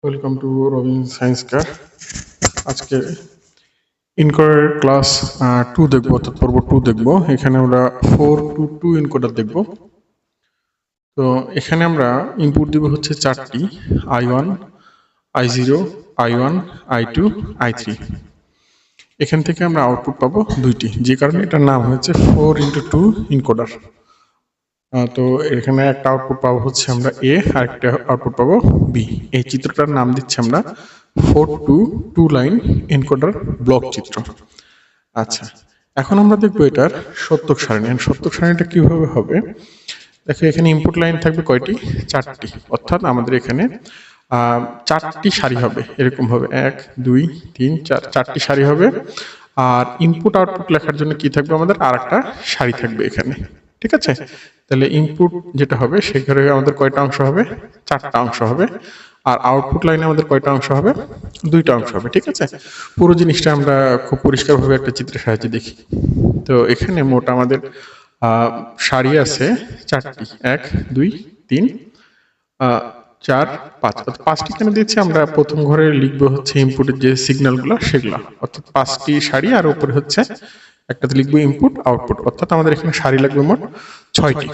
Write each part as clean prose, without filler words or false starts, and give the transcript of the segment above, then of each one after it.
Welcome to Robin science কার। আজকে encoder class 2 দেখবো, অর্থাৎ পর্ব 2 দেখবো। এখানে আমরা 422 ইনকোডার দেখবো। তো এখানে আমরা ইনপুট দিব হচ্ছে 4টি, I1, I0, I1, I2, I3। এখান থেকে আমরা আউটপুট পাবো 2টি, যে কারণে এটার নাম হচ্ছে 4x2 ইনকোডার। তো এখানে একটা আউটপুট পাবো হচ্ছে আমরা এ, আর একটা আউটপুট পাবো বি। এই চিত্রটার নাম দিচ্ছি আমরা 422 লাইন এনকোডার ব্লক চিত্র। আচ্ছা, এখন আমরা দেখবো এটার সত্যক সারণী। সত্যক সারণীটা কিভাবে হবে? দেখো, এখানে ইনপুট লাইন থাকবে কয়টি? 4টি, অর্থাৎ আমাদের এখানে 4টি সারি হবে, এরকম হবে 1 2 3 4, 4টি সারি হবে। আর ইনপুট আউটপুট লেখার জন্য কি থাকবে? আমাদের আর একটা সারি থাকবে এখানে। ঠিক আছে, তাহলে ইনপুট যেটা হবে সেখানে আমাদের কয়টা অংশ হবে? 4টা অংশ হবে। আর আউটপুট লাইনে আমাদের কয়টা অংশ হবে? 2টা অংশ হবে। ঠিক আছে, পুরো জিনিসটা আমরা খুব পরিষ্কারভাবে একটা চিত্রের সাহায্যে দেখি। তো এখানে মোট আমাদের সারি আছে 4টি, 1 2 3 4 5। পাঁচটি কেন দিচ্ছি? আমরা প্রথম ঘরে লিখবো হচ্ছে ইনপুটের যে সিগন্যালগুলো সেগুলো, অর্থাৎ 5টি সারি, আর উপরে হচ্ছে একটাতে লিখবো ইনপুট আউটপুট, অর্থাৎ আমাদের এখানে সারি লাগবে মোট 6টি।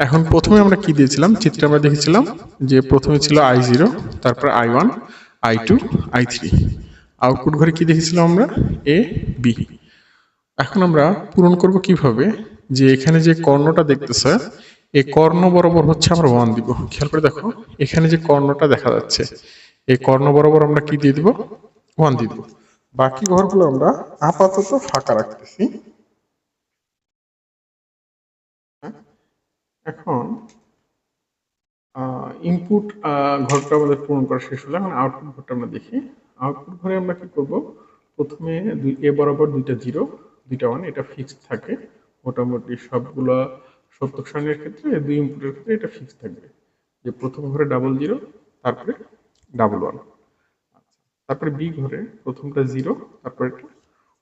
এখন প্রথমে আমরা কি দিয়েছিলাম? চিত্রে আমরা দেখেছিলাম যে প্রথমে ছিল I0, তারপর I1, I2, I3। আউটপুট ঘরে কি দেখেছিলাম আমরা? A B. এখন আমরা পূরণ করব কিভাবে? যে এখানে যে কর্ণটা দেখতেছে, এই কর্ণ বরাবর হচ্ছে আমরা 1 দিব। খেয়াল করে দেখো, এখানে যে কর্ণটা দেখা যাচ্ছে, এই কর্ণ বরাবর আমরা কি দিয়ে দিব? 1 দিয়ে দিব। বাকি ঘরগুলো আমরা আপাতত ফাঁকা রাখতেছি। এখন ইনপুট ঘরটা আমাদের পূরণ করা শেষ হলো। এখন আউটপুট ঘরটা আমরা দেখি। আউটপুট ঘরে আমরা কি করব? প্রথমে এ বরাবর 2টা 0, 2টা 1, এটা ফিক্সড থাকে মোটামুটি সবগুলো সত্যক সারণীর ক্ষেত্রে। দুই ইনপুটের ক্ষেত্রে এটা ফিক্সড থাকবে যে প্রথম ঘরে 00, তারপরে 11। তারপরে বি ঘরে প্রথমটা 0, তারপরে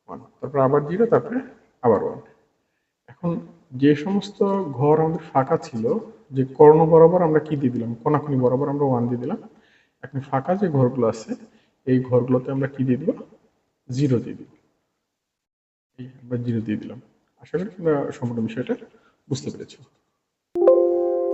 1, তারপরে আবার 0, তারপরে আবার 1। এখন যে সমস্ত ঘর আমাদের ফাঁকা ছিল, যে কর্ণ বরাবর আমরা কি দিয়ে দিলাম? কোনাকুনি বরাবর আমরা 1 দিয়ে দিলাম। এখন ফাঁকা যে ঘরগুলো আছে, এই ঘরগুলোতে আমরা কি দিয়ে দিব? 0 দিয়ে দিব। আমরা 0 দিয়ে দিলাম। আশা করি তোমরা সম্পূর্ণ বিষয়টা বুঝতে পেরেছো।